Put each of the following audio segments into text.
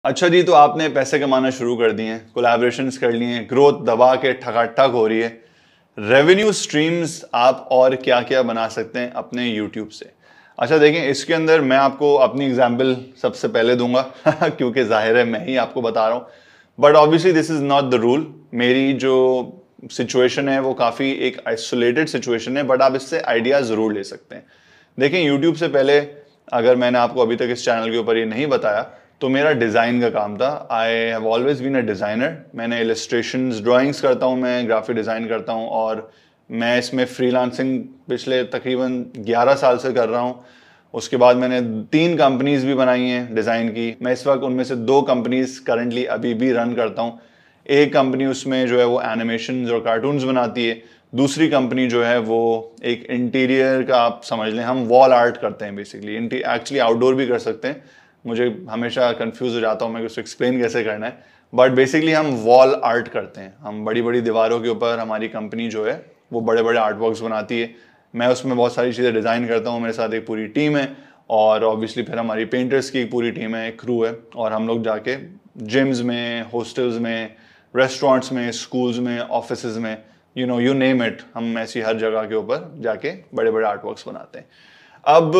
अच्छा जी, तो आपने पैसे कमाना शुरू कर दिए हैं, कोलैबोरेशंस कर लिए हैं, ग्रोथ दबा के ठकाठक हो रही है। रेवेन्यू स्ट्रीम्स आप और क्या क्या बना सकते हैं अपने यूट्यूब से। अच्छा देखें, इसके अंदर मैं आपको अपनी एग्जांपल सबसे पहले दूंगा क्योंकि जाहिर है मैं ही आपको बता रहा हूँ। But obviously this is not the rule. मेरी जो सिचुएशन है वो काफ़ी एक आइसोलेटेड सिचुएशन है, बट आप इससे आइडिया ज़रूर ले सकते हैं। देखें, यूट्यूब से पहले अगर मैंने आपको अभी तक इस चैनल के ऊपर ये नहीं बताया तो मेरा डिज़ाइन का काम था। I have always been a designer. मैंने इलस्ट्रेशंस, ड्राइंग्स करता हूँ, मैं ग्राफिक डिज़ाइन करता हूँ और मैं इसमें फ्रीलांसिंग पिछले तकरीबन 11 साल से कर रहा हूँ। उसके बाद मैंने 3 कंपनीज भी बनाई हैं डिज़ाइन की। मैं इस वक्त उनमें से 2 कंपनीज करंटली अभी भी रन करता हूँ। एक कंपनी उसमें जो है वो एनिमेशन और कार्टून्स बनाती है, दूसरी कंपनी जो है वो एक इंटीरियर का, आप समझ लें हम वॉल आर्ट करते हैं बेसिकली। एक्चुअली आउटडोर भी कर सकते हैं, मुझे हमेशा कंफ्यूज हो जाता हूँ मैं उसको एक्सप्लेन कैसे करना है, बट बेसिकली हम वॉल आर्ट करते हैं। हम बड़ी बड़ी दीवारों के ऊपर हमारी कंपनी जो है वो बड़े बड़े आर्ट वर्क्स बनाती है। मैं उसमें बहुत सारी चीज़ें डिज़ाइन करता हूँ, मेरे साथ एक पूरी टीम है और ऑब्वियसली फिर हमारी पेंटर्स की एक पूरी टीम है, एक क्रू है, और हम लोग जाके जिम्स में, हॉस्टल्स में, रेस्टोरेंट्स में, स्कूल्स में, ऑफिस में, यू नेम इट, हम ऐसी हर जगह के ऊपर जाके बड़े बड़े आर्ट वर्क्स बनाते हैं। अब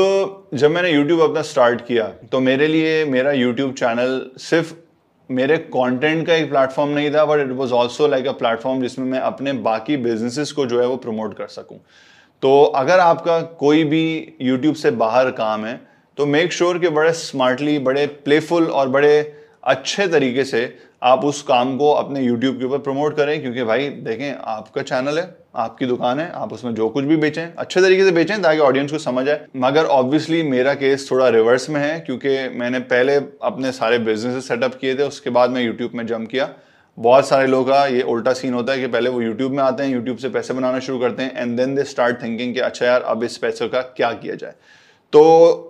जब मैंने YouTube अपना स्टार्ट किया तो मेरे लिए मेरा YouTube चैनल सिर्फ मेरे कंटेंट का एक प्लेटफॉर्म नहीं था, but it was also like a platform जिसमें मैं अपने बाकी बिजनेसेस को जो है वो प्रमोट कर सकूं। तो अगर आपका कोई भी YouTube से बाहर काम है तो मेक श्योर कि बड़े स्मार्टली, बड़े प्लेफुल और बड़े अच्छे तरीके से आप उस काम को अपने YouTube के ऊपर प्रमोट करें, क्योंकि भाई देखें, आपका चैनल है, आपकी दुकान है, आप उसमें जो कुछ भी बेचें अच्छे तरीके से बेचें ताकि ऑडियंस को समझ आए। मगर ऑब्वियसली मेरा केस थोड़ा रिवर्स में है, क्योंकि मैंने पहले अपने सारे बिजनेस सेटअप किए थे, उसके बाद मैं यूट्यूब में जंप किया। बहुत सारे लोगों का ये उल्टा सीन होता है कि पहले वो यूट्यूब में आते हैं, यूट्यूब से पैसे बनाना शुरू करते हैं, and then they start thinking कि अच्छा यार अब इस पैसे का क्या किया जाए। तो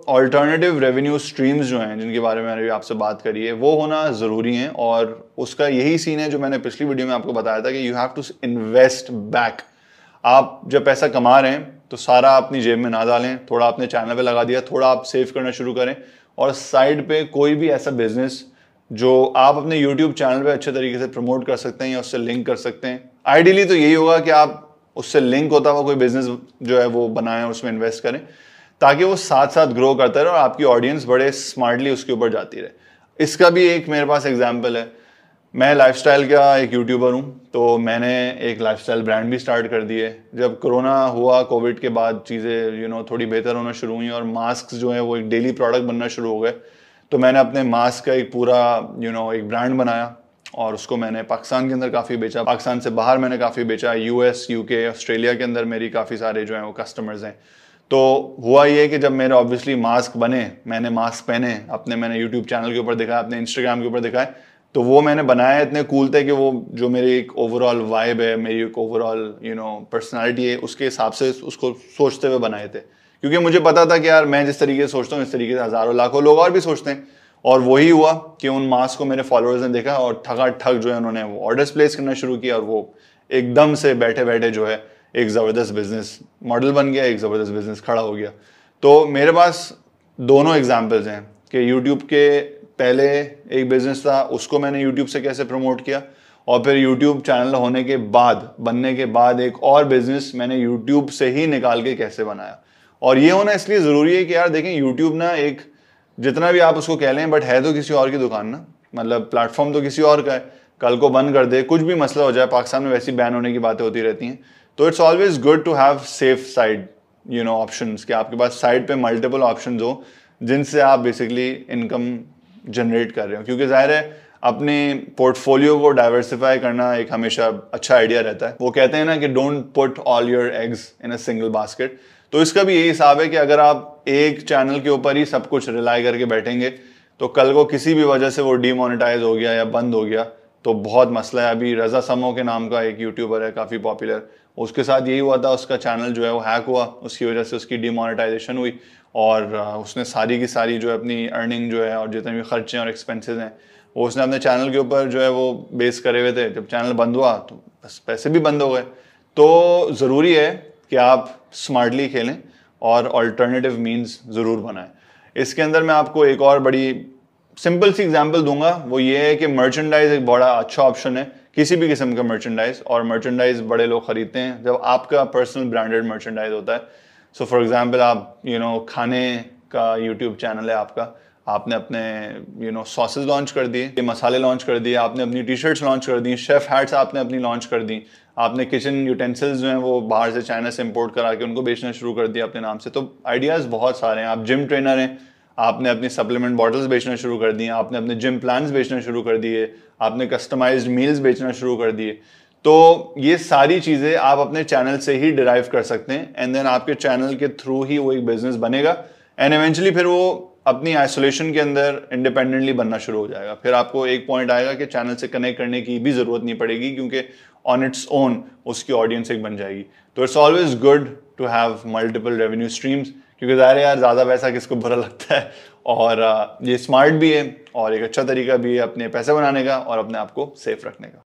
ऑल्टरनेटिव रेवेन्यू स्ट्रीम्स जो हैं जिनके बारे में मैंने भी आपसे बात करी है वो होना ज़रूरी है, और उसका यही सीन है जो मैंने पिछली वीडियो में आपको बताया था कि you have to invest back. आप जब पैसा कमा रहे हैं तो सारा अपनी जेब में ना डालें, थोड़ा अपने चैनल पे लगा दिया, थोड़ा आप सेव करना शुरू करें, और साइड पे कोई भी ऐसा बिजनेस जो आप अपने यूट्यूब चैनल पे अच्छे तरीके से प्रमोट कर सकते हैं या उससे लिंक कर सकते हैं। आइडियली तो यही होगा कि आप उससे लिंक होता हुआ कोई बिजनेस जो है वो बनाएं और उसमें इन्वेस्ट करें, ताकि वो साथ साथ ग्रो करता रहे और आपकी ऑडियंस बड़े स्मार्टली उसके ऊपर जाती रहे। इसका भी एक मेरे पास एग्जाम्पल है। मैं लाइफस्टाइल का एक यूट्यूबर हूँ, तो मैंने एक लाइफस्टाइल ब्रांड भी स्टार्ट कर दिए। जब कोरोना हुआ, कोविड के बाद चीज़ें थोड़ी बेहतर होना शुरू हुई और मास्क जो है वो एक डेली प्रोडक्ट बनना शुरू हो गए, तो मैंने अपने मास्क का एक पूरा एक ब्रांड बनाया और उसको मैंने पाकिस्तान के अंदर काफ़ी बेचा, पाकिस्तान से बाहर मैंने काफ़ी बेचा, यूएस, यूके, ऑस्ट्रेलिया के अंदर मेरी काफ़ी सारे जो हैं वो कस्टमर्स हैं। तो हुआ ये कि जब मेरे ऑब्वियसली मास्क बने, मैंने मास्क पहने, मैंने यूट्यूब चैनल के ऊपर दिखाया, अपने इंस्टाग्राम के ऊपर दिखाए, तो वो मैंने बनाया इतने कूल थे कि वो जो मेरी एक ओवरऑल वाइब है, मेरी एक ओवरऑल पर्सनालिटी है, उसके हिसाब से उसको सोचते हुए बनाए थे। क्योंकि मुझे पता था कि यार मैं जिस तरीके से सोचता हूँ इस तरीके से हज़ारों लाखों लोग और भी सोचते हैं। और वही हुआ कि उन मास्क को मेरे फॉलोअर्स ने देखा और ठगाठग जो है उन्होंने वो ऑर्डर्स प्लेस करना शुरू किया, और वो एकदम से बैठे बैठे जो है एक ज़बरदस्त बिजनेस मॉडल बन गया, एक ज़बरदस्त बिजनेस खड़ा हो गया। तो मेरे पास दोनों एग्जाम्पल्स हैं कि यूट्यूब के पहले एक बिजनेस था, उसको मैंने यूट्यूब से कैसे प्रमोट किया, और फिर यूट्यूब चैनल होने के बाद, बनने के बाद एक और बिजनेस मैंने यूट्यूब से ही निकाल के कैसे बनाया। और ये होना इसलिए ज़रूरी है कि यार देखें, यूट्यूब ना एक, जितना भी आप उसको कह लें, बट है तो किसी और की दुकान ना, मतलब प्लेटफॉर्म तो किसी और का है। कल को बंद कर दे, कुछ भी मसला हो जाए, पाकिस्तान में वैसी बैन होने की बातें होती रहती हैं, तो it's always good to have safe side options, कि आपके पास साइड पे मल्टीपल ऑप्शंस हो जिनसे आप बेसिकली इनकम जनरेट कर रहे हो। क्योंकि जाहिर है अपने पोर्टफोलियो को डाइवर्सिफाई करना एक हमेशा अच्छा आइडिया रहता है। वो कहते हैं ना कि don't put all your eggs in a single basket. तो इसका भी यही हिसाब है कि अगर आप एक चैनल के ऊपर ही सब कुछ रिलाई करके बैठेंगे तो कल को किसी भी वजह से वो डीमोनेटाइज हो गया या बंद हो गया तो बहुत मसला है। अभी रजा समो के नाम का एक यूट्यूबर है काफ़ी पॉपुलर, उसके साथ यही हुआ था, उसका चैनल जो है वो हैक हुआ, उसकी वजह से उसकी डीमोनेटाइजेशन हुई और उसने सारी की सारी जो है अपनी अर्निंग जो है और जितने भी खर्चे और एक्सपेंसेस हैं वो उसने अपने चैनल के ऊपर जो है वो बेस करे हुए थे। जब चैनल बंद हुआ तो बस पैसे भी बंद हो गए। तो ज़रूरी है कि आप स्मार्टली खेलें और अल्टरनेटिव मीन्स ज़रूर बनाएं। इसके अंदर मैं आपको एक और बड़ी सिंपल सी एग्जांपल दूंगा, वो ये है कि मर्चेंडाइज एक बड़ा अच्छा ऑप्शन है, किसी भी किस्म का मर्चेंडाइज, और मर्चेंडाइज बड़े लोग खरीदते हैं जब आपका पर्सनल ब्रांडेड मर्चेंडाइज होता है। सो फॉर एग्जांपल आप खाने का यूट्यूब चैनल है आपका, आपने अपने सॉसेज लॉन्च कर दिए, मसाले लॉन्च कर दिए, आपने अपनी टी शर्ट्स लॉन्च कर दी, शेफ हैट्स आपने अपनी लॉन्च कर दी, आपने किचन यूटेंसिल्स जो हैं वो बाहर से चाइना से इंपोर्ट करा के उनको बेचना शुरू कर दिया अपने नाम से। तो आइडियाज़ बहुत सारे हैं। आप जिम ट्रेनर हैं, आपने अपनी सप्लीमेंट बॉटल्स बेचना शुरू कर दिए, आपने अपने जिम प्लान्स बेचना शुरू कर दिए, आपने कस्टमाइज्ड मील्स बेचना शुरू कर दिए। तो ये सारी चीज़ें आप अपने चैनल से ही डिराइव कर सकते हैं, एंड देन आपके चैनल के थ्रू ही वो एक बिजनेस बनेगा, एंड इवेंचुअली फिर वो अपनी आइसोलेशन के अंदर इंडिपेंडेंटली बनना शुरू हो जाएगा। फिर आपको एक पॉइंट आएगा कि चैनल से कनेक्ट करने की भी ज़रूरत नहीं पड़ेगी, क्योंकि ऑन इट्स ओन उसकी ऑडियंस एक बन जाएगी। तो it's always good to have multiple revenue streams, क्योंकि ज़ाहिर है यार ज़्यादा पैसा किसको बुरा लगता है, और ये स्मार्ट भी है और एक अच्छा तरीका भी है अपने पैसे बनाने का और अपने आप को सेफ रखने का।